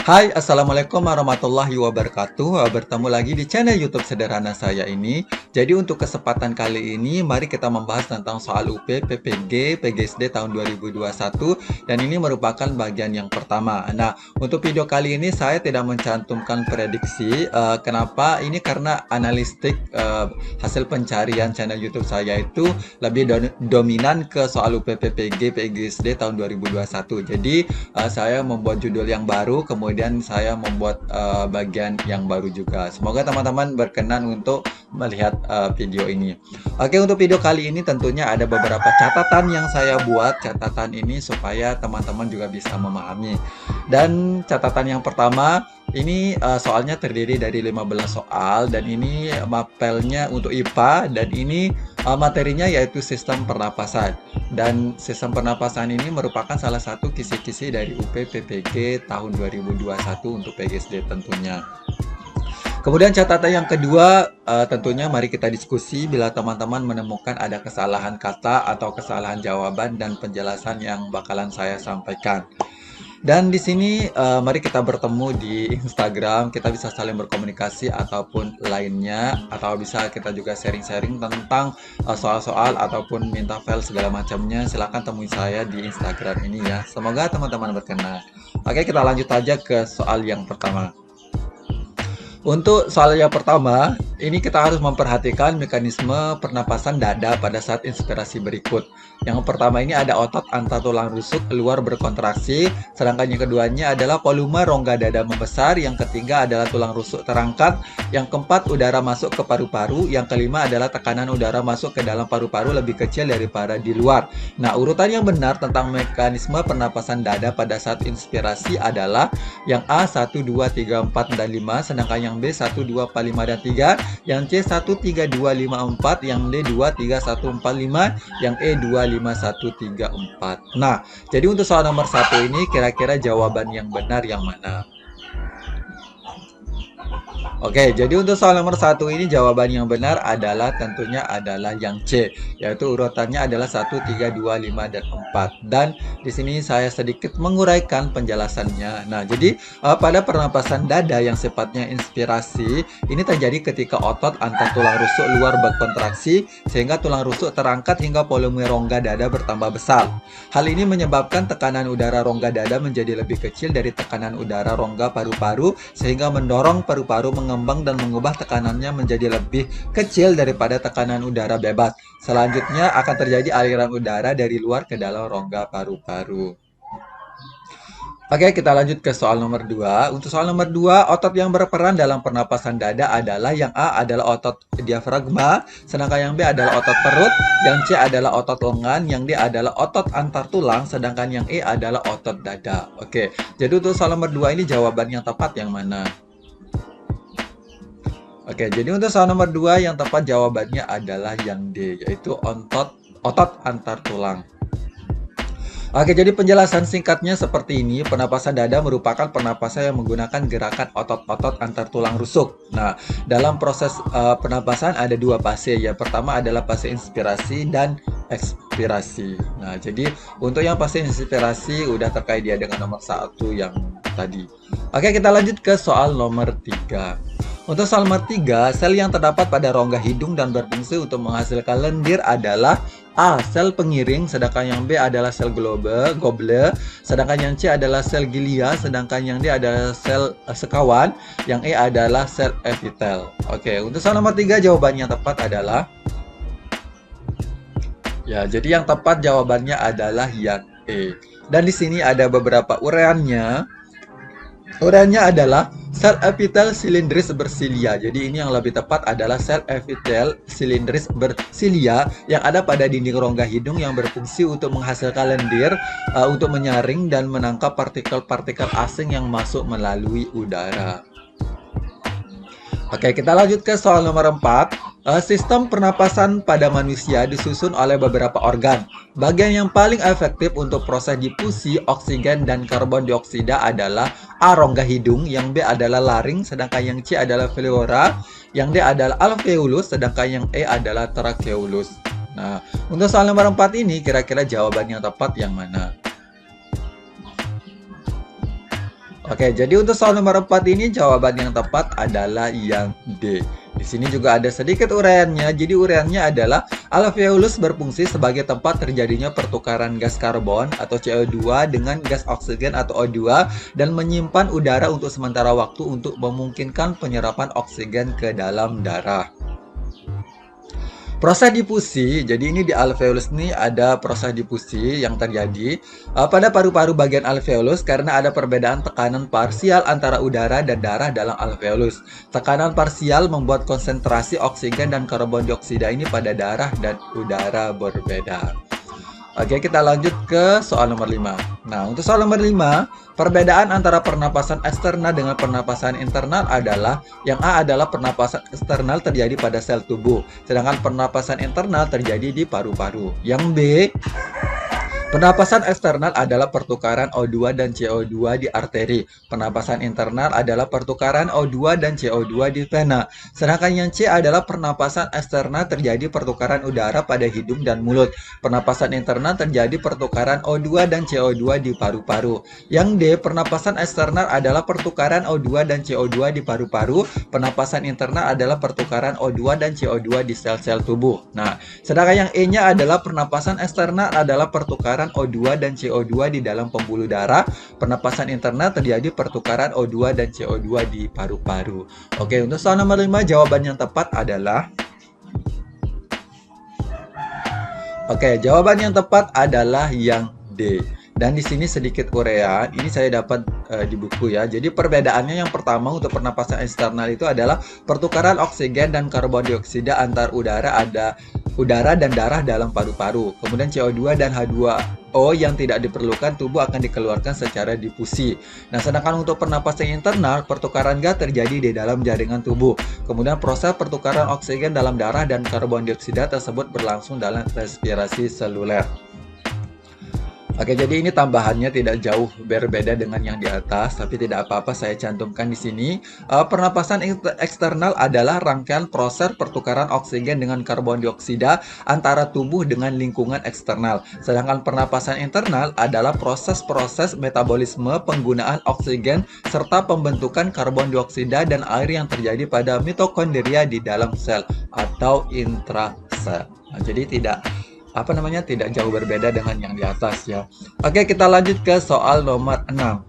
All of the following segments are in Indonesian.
Hai, Assalamualaikum warahmatullahi wabarakatuh. Bertemu lagi di channel YouTube sederhana saya ini. Jadi untuk kesempatan kali ini, mari kita membahas tentang soal UP, PPG, PGSD tahun 2021. Dan ini merupakan bagian yang pertama. Nah, untuk video kali ini saya tidak mencantumkan prediksi. Kenapa? Ini karena analistik hasil pencarian channel YouTube saya itu lebih dominan ke soal UP, PPG, PGSD tahun 2021. Jadi saya membuat judul yang baru, kemudian saya membuat bagian yang baru juga. Semoga teman-teman berkenan untuk melihat video ini. Oke, untuk video kali ini tentunya ada beberapa catatan yang saya buat. Catatan ini supaya teman-teman juga bisa memahami. Dan catatan yang pertama, ini soalnya terdiri dari 15 soal dan ini mapelnya untuk IPA dan ini materinya yaitu sistem pernapasan. Dan sistem pernapasan ini merupakan salah satu kisi-kisi dari UP PPG tahun 2021 untuk PGSD tentunya. Kemudian catatan yang kedua, tentunya mari kita diskusi bila teman-teman menemukan ada kesalahan kata atau kesalahan jawaban dan penjelasan yang bakalan saya sampaikan. Dan di sini mari kita bertemu di Instagram, kita bisa saling berkomunikasi ataupun lainnya, atau bisa kita juga sharing-sharing tentang soal-soal ataupun minta file segala macamnya. Silahkan temui saya di Instagram ini ya. Semoga teman-teman berkenan. Oke, kita lanjut aja ke soal yang pertama. Untuk soal yang pertama, ini kita harus memperhatikan mekanisme pernapasan dada pada saat inspirasi berikut. Yang pertama ini ada otot antar tulang rusuk luar berkontraksi, sedangkan yang keduanya adalah volume rongga dada membesar, yang ketiga adalah tulang rusuk terangkat, yang keempat udara masuk ke paru-paru, yang kelima adalah tekanan udara masuk ke dalam paru-paru lebih kecil daripada di luar. Nah, urutan yang benar tentang mekanisme pernapasan dada pada saat inspirasi adalah yang A 1, 2, 3, 4, dan 5, sedangkan yang B 1, 2, 4, 5, dan 3, yang C 1, 3, 2, 5, 4, yang D 2, 3, 1, 4, 5, yang E 2, 5, 1, 3, 4. Nah, jadi untuk soal nomor 1 ini kira-kira jawaban yang benar yang mana? Oke, jadi untuk soal nomor 1 ini jawaban yang benar adalah tentunya adalah yang C, yaitu urutannya adalah 1, 3, 2, 5, dan 4. Dan di sini saya sedikit menguraikan penjelasannya. Nah, jadi pada pernapasan dada yang sifatnya inspirasi, ini terjadi ketika otot antar tulang rusuk luar berkontraksi sehingga tulang rusuk terangkat hingga volume rongga dada bertambah besar. Hal ini menyebabkan tekanan udara rongga dada menjadi lebih kecil dari tekanan udara rongga paru-paru sehingga mendorong paru-paru mengembang dan mengubah tekanannya menjadi lebih kecil daripada tekanan udara bebas. Selanjutnya akan terjadi aliran udara dari luar ke dalam rongga paru-paru. Oke, kita lanjut ke soal nomor 2. Untuk soal nomor 2, otot yang berperan dalam pernapasan dada adalah yang A adalah otot diafragma, sedangkan yang B adalah otot perut, yang C adalah otot lengan, yang D adalah otot antar tulang, sedangkan yang E adalah otot dada. Oke, jadi untuk soal nomor 2 ini jawaban yang tepat yang mana? Oke, jadi untuk soal nomor 2 yang tepat jawabannya adalah yang D, yaitu otot antar tulang. Oke, jadi penjelasan singkatnya seperti ini. Pernapasan dada merupakan pernapasan yang menggunakan gerakan otot-otot antar tulang rusuk. Nah, dalam proses pernapasan ada dua fase. Yang pertama adalah fase inspirasi dan ekspirasi. Nah, jadi untuk yang fase inspirasi udah terkait dia dengan nomor 1 yang tadi. Oke, kita lanjut ke soal nomor 3. Untuk soal nomor 3, sel yang terdapat pada rongga hidung dan berfungsi untuk menghasilkan lendir adalah A. Sel pengiring, sedangkan yang B adalah sel goblet, sedangkan yang C adalah sel gilia, sedangkan yang D adalah sel sekawan, yang E adalah sel epitel. Oke, untuk soal nomor 3 jawabannya tepat adalah ya, jadi yang tepat jawabannya adalah yang E. Dan di sini ada beberapa uraiannya. Uraiannya adalah sel epitel silindris bersilia. Jadi ini yang lebih tepat adalah sel epitel silindris bersilia yang ada pada dinding rongga hidung yang berfungsi untuk menghasilkan lendir, untuk menyaring dan menangkap partikel-partikel asing yang masuk melalui udara. Oke, kita lanjut ke soal nomor 4. Sistem pernapasan pada manusia disusun oleh beberapa organ. Bagian yang paling efektif untuk proses difusi oksigen dan karbon dioksida adalah A. Rongga hidung, yang B adalah laring, sedangkan yang C adalah pleura, yang D adalah alveolus, sedangkan yang E adalah tracheolus. Nah, untuk soal nomor 4 ini kira-kira jawaban yang tepat yang mana? Oke, jadi untuk soal nomor 4 ini jawaban yang tepat adalah yang D. Di sini juga ada sedikit uraiannya. Jadi uraiannya adalah alveolus berfungsi sebagai tempat terjadinya pertukaran gas karbon atau CO2 dengan gas oksigen atau O2 dan menyimpan udara untuk sementara waktu untuk memungkinkan penyerapan oksigen ke dalam darah. Proses difusi, jadi ini di alveolus ini ada proses difusi yang terjadi pada paru-paru bagian alveolus karena ada perbedaan tekanan parsial antara udara dan darah dalam alveolus. Tekanan parsial membuat konsentrasi oksigen dan karbon dioksida ini pada darah dan udara berbeda. Oke, kita lanjut ke soal nomor 5. Nah, untuk soal nomor 5, perbedaan antara pernapasan eksternal dengan pernapasan internal adalah yang A adalah pernapasan eksternal terjadi pada sel tubuh, sedangkan pernapasan internal terjadi di paru-paru. Yang B, pernapasan eksternal adalah pertukaran O2 dan CO2 di arteri. Pernapasan internal adalah pertukaran O2 dan CO2 di vena. Sedangkan yang C adalah pernapasan eksternal terjadi pertukaran udara pada hidung dan mulut. Pernapasan internal terjadi pertukaran O2 dan CO2 di paru-paru. Yang D, pernapasan eksternal adalah pertukaran O2 dan CO2 di paru-paru. Pernapasan internal adalah pertukaran O2 dan CO2 di sel-sel tubuh. Nah, sedangkan yang E-nya adalah pernapasan eksternal adalah pertukaran O2 dan CO2 di dalam pembuluh darah. Pernapasan internal terjadi pertukaran O2 dan CO2 di paru-paru. Oke, untuk soal nomor 5 jawaban yang tepat adalah jawaban yang tepat adalah yang D. Dan di sini sedikit uraian, ini saya dapat di buku ya. Jadi perbedaannya yang pertama untuk pernapasan eksternal itu adalah pertukaran oksigen dan karbon dioksida antar udara dan darah dalam paru-paru. Kemudian CO2 dan H2O yang tidak diperlukan tubuh akan dikeluarkan secara difusi. Nah, sedangkan untuk pernapasan internal, pertukaran gas terjadi di dalam jaringan tubuh. Kemudian proses pertukaran oksigen dalam darah dan karbon dioksida tersebut berlangsung dalam respirasi seluler. Oke, jadi ini tambahannya tidak jauh berbeda dengan yang di atas, tapi tidak apa-apa saya cantumkan di sini. Pernapasan eksternal adalah rangkaian proses pertukaran oksigen dengan karbon dioksida antara tubuh dengan lingkungan eksternal. Sedangkan pernapasan internal adalah proses-proses metabolisme penggunaan oksigen serta pembentukan karbon dioksida dan air yang terjadi pada mitokondria di dalam sel atau intrasel. Nah, jadi tidak jauh berbeda dengan yang di atas ya. Oke, kita lanjut ke soal nomor 6.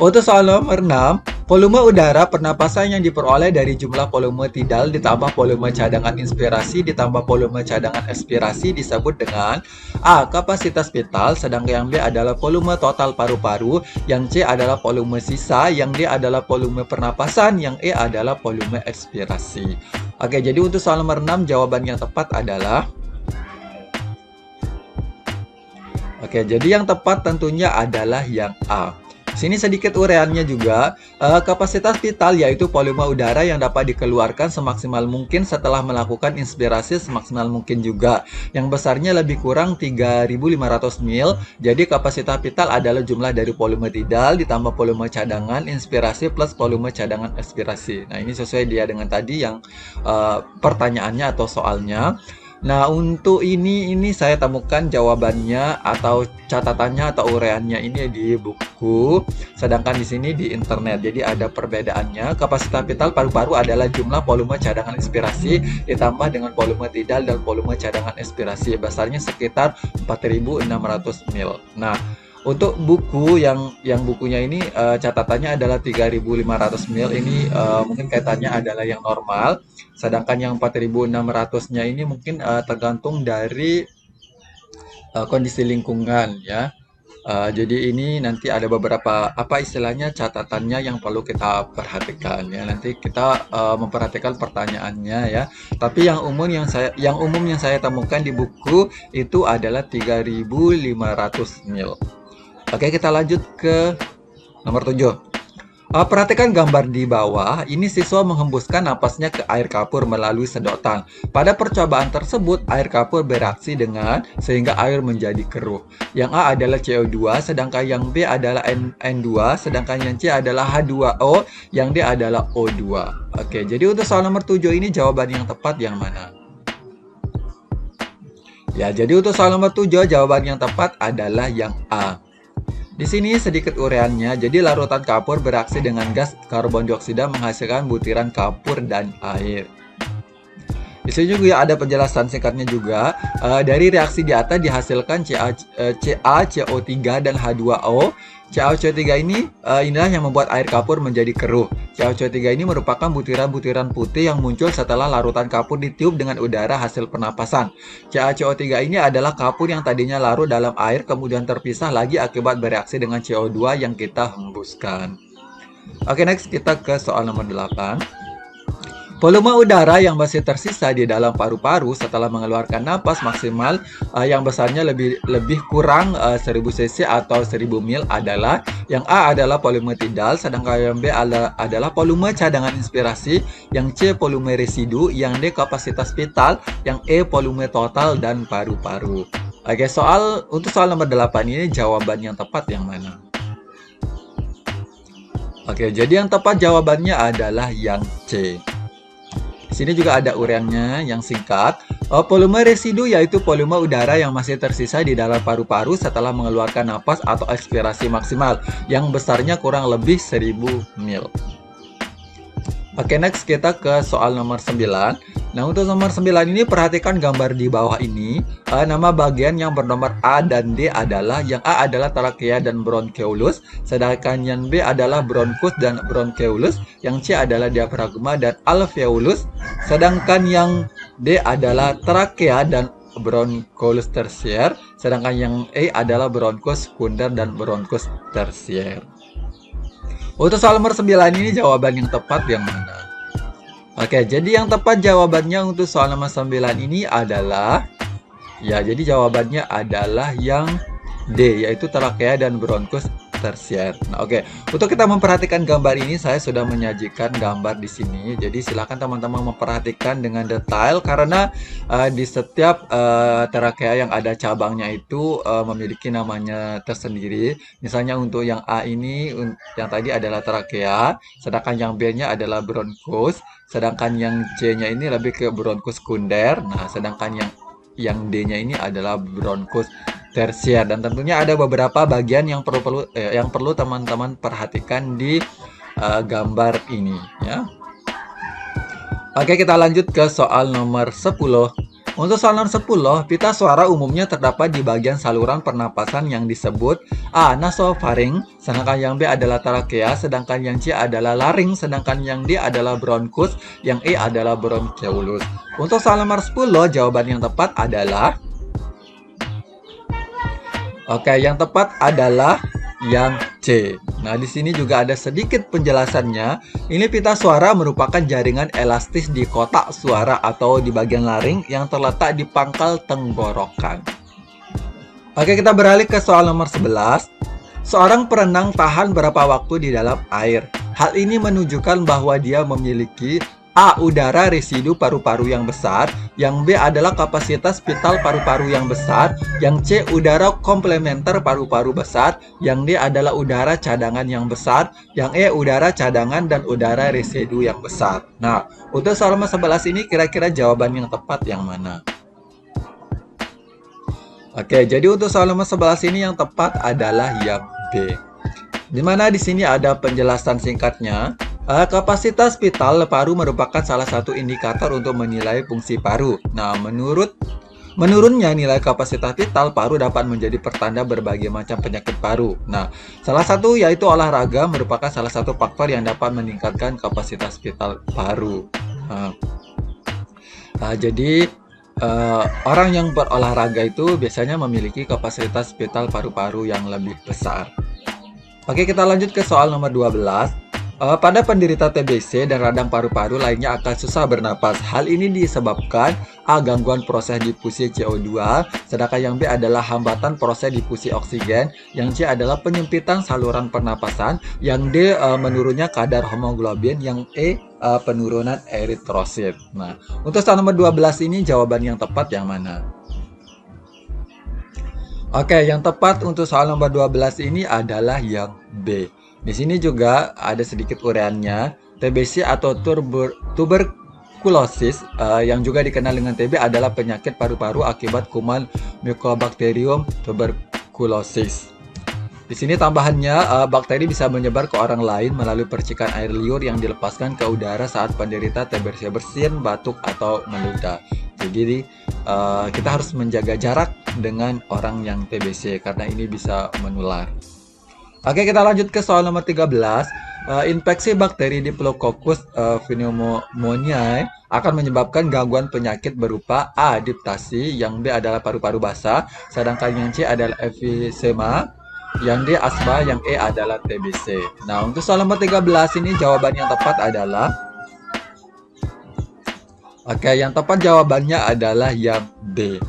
Untuk soal nomor 6, volume udara pernapasan yang diperoleh dari jumlah volume tidal ditambah volume cadangan inspirasi ditambah volume cadangan ekspirasi disebut dengan A. Kapasitas vital, sedangkan yang B adalah volume total paru-paru, yang C adalah volume sisa, yang D adalah volume pernapasan, yang E adalah volume ekspirasi. Oke, jadi untuk soal nomor 6 jawaban yang tepat adalah jadi yang tepat tentunya adalah yang A. Sini sedikit uraiannya juga, kapasitas vital yaitu volume udara yang dapat dikeluarkan semaksimal mungkin setelah melakukan inspirasi semaksimal mungkin juga. Yang besarnya lebih kurang 3.500 mil. Jadi kapasitas vital adalah jumlah dari volume tidal ditambah volume cadangan inspirasi plus volume cadangan ekspirasi. Nah, ini sesuai dia dengan tadi yang pertanyaannya atau soalnya. Nah, untuk ini saya temukan jawabannya atau catatannya atau uraiannya ini di buku, sedangkan di sini di internet. Jadi ada perbedaannya. Kapasitas vital paru-paru adalah jumlah volume cadangan inspirasi ditambah dengan volume tidal dan volume cadangan ekspirasi. Besarnya sekitar 4.600 mil. Nah, untuk buku yang bukunya ini catatannya adalah 3.500 mil. Ini mungkin kaitannya adalah yang normal. Sedangkan yang 4.600-nya ini mungkin tergantung dari kondisi lingkungan ya. Jadi ini nanti ada beberapa istilahnya catatannya yang perlu kita perhatikan ya. Nanti kita memperhatikan pertanyaannya ya. Tapi yang umum yang saya temukan di buku itu adalah 3.500 mil. Oke, kita lanjut ke nomor 7. Perhatikan gambar di bawah. Ini siswa menghembuskan napasnya ke air kapur melalui sedotan. Pada percobaan tersebut, air kapur bereaksi sehingga air menjadi keruh. Yang A adalah CO2, sedangkan yang B adalah N2, sedangkan yang C adalah H2O, yang D adalah O2. Oke, jadi untuk soal nomor 7 ini jawaban yang tepat yang mana? Ya, jadi untuk soal nomor 7 jawaban yang tepat adalah yang A. Di sini sedikit uraiannya, jadi larutan kapur bereaksi dengan gas karbon dioksida menghasilkan butiran kapur dan air. Di sini juga ada penjelasan singkatnya juga. Dari reaksi di atas dihasilkan CaCO3 dan H2O. CaCO3 ini inilah yang membuat air kapur menjadi keruh. CaCO3 ini merupakan butiran-butiran putih yang muncul setelah larutan kapur ditiup dengan udara hasil pernapasan. CaCO3 ini adalah kapur yang tadinya larut dalam air kemudian terpisah lagi akibat bereaksi dengan CO2 yang kita hembuskan. Oke, next kita ke soal nomor 8. Volume udara yang masih tersisa di dalam paru-paru setelah mengeluarkan napas maksimal yang besarnya lebih kurang 1000 cc atau 1000 mil adalah yang A adalah volume tidal, sedangkan yang B adalah volume cadangan inspirasi, yang C volume residu, yang D kapasitas vital, yang E volume total dan paru-paru. Oke, untuk soal nomor 8 ini jawaban yang tepat yang mana? Oke, jadi yang tepat jawabannya adalah yang C. Di sini juga ada uraiannya yang singkat. Volume residu yaitu volume udara yang masih tersisa di dalam paru-paru setelah mengeluarkan napas atau ekspirasi maksimal yang besarnya kurang lebih 1000 mil. Oke, next kita ke soal nomor 9. Nah, untuk nomor 9 ini perhatikan gambar di bawah ini. Nama bagian yang bernomor A dan D adalah, yang A adalah trakea dan bronkeolus, sedangkan yang B adalah bronkus dan bronkeolus, yang C adalah diafragma dan alveolus, sedangkan yang D adalah trakea dan bronkolus tersier, sedangkan yang E adalah bronkus sekunder dan bronkus tersier. Untuk soal nomor 9 ini jawaban yang tepat yang mana? Oke, jadi yang tepat jawabannya untuk soal nomor 9 ini adalah, ya, jadi jawabannya adalah yang D, yaitu trakea dan bronkus tersier. Nah, oke. Untuk kita memperhatikan gambar ini, saya sudah menyajikan gambar di sini. Jadi silakan teman-teman memperhatikan dengan detail karena di setiap trakea yang ada cabangnya itu memiliki namanya tersendiri. Misalnya untuk yang A ini, yang tadi adalah trakea, sedangkan yang B-nya adalah bronkus, sedangkan yang C-nya ini lebih ke bronkus sekunder. Nah, sedangkan yang D-nya ini adalah bronkus tersier, dan tentunya ada beberapa bagian yang perlu teman-teman perhatikan di gambar ini ya. Oke, kita lanjut ke soal nomor 10. Untuk soal nomor 10, pita suara umumnya terdapat di bagian saluran pernapasan yang disebut A. Nasofaring, sedangkan yang B adalah trakea, sedangkan yang C adalah laring, sedangkan yang D adalah bronkus, yang E adalah bronkeolus. Untuk soal nomor 10, jawaban yang tepat adalah, oke, yang tepat adalah yang C. Nah, di sini juga ada sedikit penjelasannya. Ini pita suara merupakan jaringan elastis di kotak suara atau di bagian laring yang terletak di pangkal tenggorokan. Oke, kita beralih ke soal nomor 11. Seorang perenang tahan berapa waktu di dalam air? Hal ini menunjukkan bahwa dia memiliki A. Udara residu paru-paru yang besar, yang B adalah kapasitas vital paru-paru yang besar, yang C udara komplementer paru-paru besar, yang D adalah udara cadangan yang besar, yang E udara cadangan dan udara residu yang besar. Nah, untuk soal nomor 11 ini kira-kira jawaban yang tepat yang mana? Oke, jadi untuk soal nomor 11 ini yang tepat adalah yang B. Dimana di sini ada penjelasan singkatnya. Kapasitas vital paru merupakan salah satu indikator untuk menilai fungsi paru. Nah, menurunnya nilai kapasitas vital paru dapat menjadi pertanda berbagai macam penyakit paru. Nah, salah satu yaitu olahraga merupakan salah satu faktor yang dapat meningkatkan kapasitas vital paru. Jadi orang yang berolahraga itu biasanya memiliki kapasitas vital paru-paru yang lebih besar. Oke, kita lanjut ke soal nomor 12. Pada penderita TBC dan radang paru-paru lainnya akan susah bernapas. Hal ini disebabkan A. Gangguan proses difusi CO2, sedangkan yang B adalah hambatan proses difusi oksigen, yang C adalah penyempitan saluran pernapasan, yang D menurunnya kadar hemoglobin, yang E penurunan eritrosit. Nah, untuk soal nomor 12 ini jawaban yang tepat yang mana? Oke, yang tepat untuk soal nomor 12 ini adalah yang B. Di sini juga ada sedikit uraiannya. TBC atau tuberkulosis yang juga dikenal dengan TB adalah penyakit paru-paru akibat kuman Mycobacterium tuberculosis. Di sini tambahannya, bakteri bisa menyebar ke orang lain melalui percikan air liur yang dilepaskan ke udara saat penderita TBC bersin, batuk, atau meludah. Jadi, kita harus menjaga jarak dengan orang yang TBC karena ini bisa menular. Oke, kita lanjut ke soal nomor 13. Infeksi bakteri Diplococcus pneumoniae akan menyebabkan gangguan penyakit berupa A. Diftasi, yang B adalah paru-paru basah, sedangkan yang C adalah emfisema, yang D asma, yang E adalah TBC. Nah, untuk soal nomor 13 ini jawaban yang tepat adalah yang tepat jawabannya adalah yang B.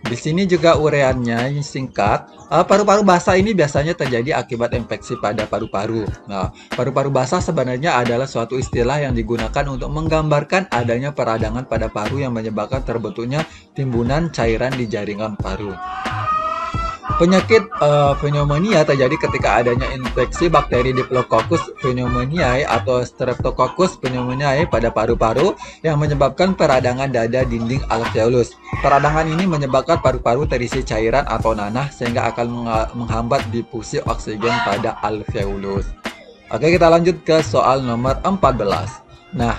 Di sini juga uraiannya yang singkat. Paru-paru basah ini biasanya terjadi akibat infeksi pada paru-paru. Nah, paru-paru basah sebenarnya adalah suatu istilah yang digunakan untuk menggambarkan adanya peradangan pada paru yang menyebabkan terbentuknya timbunan cairan di jaringan paru. Penyakit pneumonia terjadi ketika adanya infeksi bakteri Diplococcus pneumoniae atau Streptococcus pneumoniae pada paru-paru yang menyebabkan peradangan dada dinding alveolus. Peradangan ini menyebabkan paru-paru terisi cairan atau nanah sehingga akan menghambat difusi oksigen pada alveolus. Oke, kita lanjut ke soal nomor 14. Nah,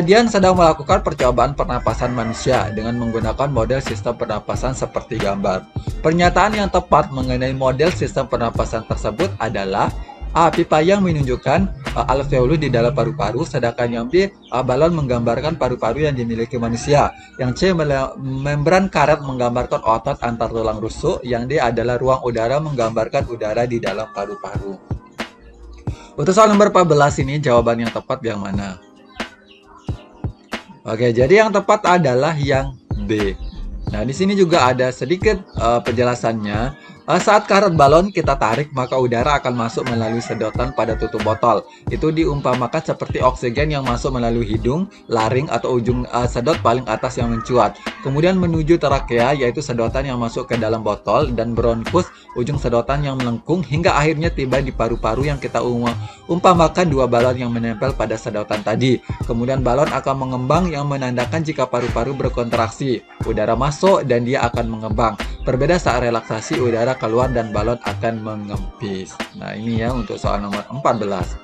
Dian sedang melakukan percobaan pernapasan manusia dengan menggunakan model sistem pernapasan seperti gambar. Pernyataan yang tepat mengenai model sistem pernapasan tersebut adalah A. Pipa yang menunjukkan alveolus di dalam paru-paru, sedangkan yang B. Balon menggambarkan paru-paru yang dimiliki manusia. Yang C. Membran karet menggambarkan otot antar tulang rusuk. Yang D adalah ruang udara menggambarkan udara di dalam paru-paru. Untuk soal nomor 14 ini jawaban yang tepat yang mana? Oke, jadi yang tepat adalah yang B. Nah, di sini juga ada sedikit penjelasannya. Saat karet balon kita tarik, maka udara akan masuk melalui sedotan pada tutup botol. Itu diumpamakan seperti oksigen yang masuk melalui hidung, laring, atau ujung sedot paling atas yang mencuat. Kemudian menuju trakea, yaitu sedotan yang masuk ke dalam botol, dan bronkus, ujung sedotan yang melengkung, hingga akhirnya tiba di paru-paru yang kita umpamakan dua balon yang menempel pada sedotan tadi. Kemudian balon akan mengembang yang menandakan jika paru-paru berkontraksi. Udara masuk dan dia akan mengembang. Berbeda saat relaksasi, udara keluar dan balon akan mengempis. Nah, ini ya untuk soal nomor 14.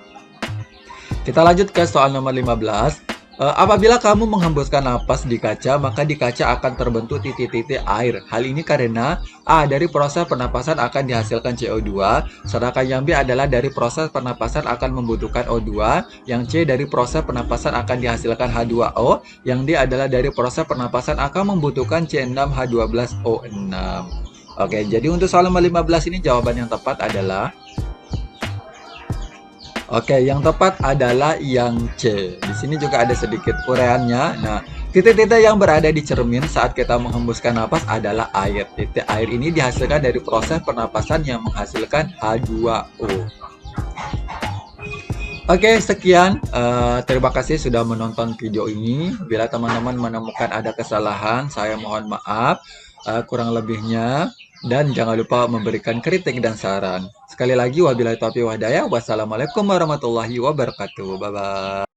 Kita lanjut ke soal nomor 15. Apabila kamu menghembuskan napas di kaca, maka di kaca akan terbentuk titik-titik air. Hal ini karena A. Dari proses pernapasan akan dihasilkan CO2, sedangkan yang B adalah dari proses pernapasan akan membutuhkan O2, yang C dari proses pernapasan akan dihasilkan H2O, yang D adalah dari proses pernapasan akan membutuhkan C6H12O6. Oke, jadi untuk soal nomor 15 ini jawaban yang tepat adalah yang tepat adalah yang C. Di sini juga ada sedikit uraiannya. Nah, titik-titik yang berada di cermin saat kita menghembuskan napas adalah air. Titik air ini dihasilkan dari proses pernapasan yang menghasilkan H2O. Oke, sekian. Terima kasih sudah menonton video ini. Bila teman-teman menemukan ada kesalahan, saya mohon maaf. Kurang lebihnya. Dan jangan lupa memberikan kritik dan saran. Sekali lagi, wabillahi taufiq wal hidayah. Wassalamualaikum warahmatullahi wabarakatuh. Bye-bye.